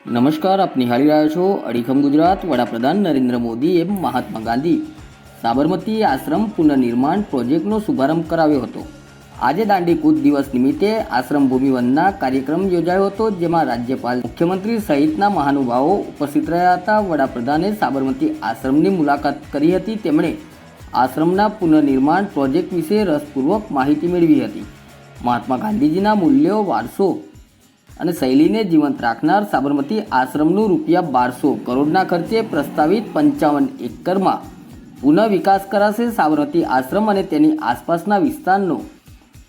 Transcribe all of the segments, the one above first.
નમસ્કાર, આપ નિહાળી રહ્યા છો અડીખમ ગુજરાત। વડાપ્રધાન નરેન્દ્ર મોદીએ મહાત્મા ગાંધી સાબરમતી આશ્રમ પુનર્નિર્માણ પ્રોજેક્ટનો શુભારંભ કરાવ્યો હતો। આજે દાંડી કૂચ દિવસ નિમિત્તે આશ્રમ ભૂમિવંદના કાર્યક્રમ યોજાયો હતો, જેમાં રાજ્યપાલ, મુખ્યમંત્રી સહિતના મહાનુભાવો ઉપસ્થિત રહ્યા હતા। વડાપ્રધાને સાબરમતી આશ્રમની મુલાકાત કરી હતી। તેમણે આશ્રમના પુનર્નિર્માણ પ્રોજેક્ટ વિશે રસપૂર્વક માહિતી મેળવી હતી। મહાત્મા ગાંધીજીના મૂલ્યો, વારસો અને શૈલીને જીવંત રાખનાર સાબરમતી આશ્રમનું ₹1200 કરોડના ખર્ચે પ્રસ્તાવિત 55 એકરમાં પુનઃ વિકાસ કરાશે। સાબરમતી આશ્રમ અને તેની આસપાસના વિસ્તારનો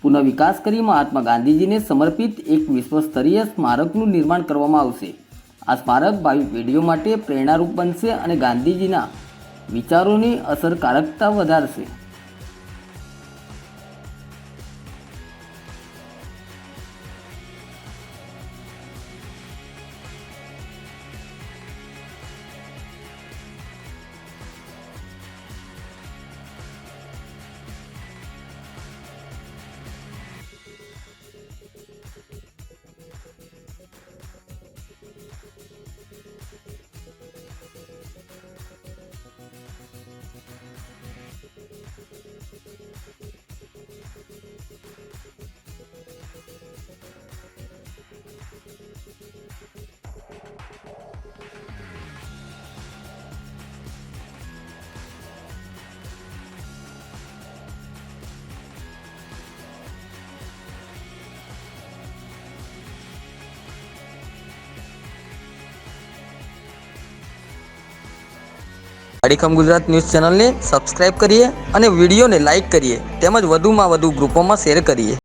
પુનઃ વિકાસ કરી મહાત્મા ગાંધીજીને સમર્પિત એક વિશ્વસ્તરીય સ્મારકનું નિર્માણ કરવામાં આવશે। આ સ્મારક ભાવિ પેઢીઓ માટે પ્રેરણારૂપ બનશે અને ગાંધીજીના વિચારોની અસરકારકતા વધારશે। અડીખમ ગુજરાત ન્યૂઝ ચેનલને સબસ્ક્રાઇબ કરીએ અને વિડીયોને લાઇક કરીએ, તેમજ વધુમાં વધુ ગ્રુપોમાં શેર કરીએ।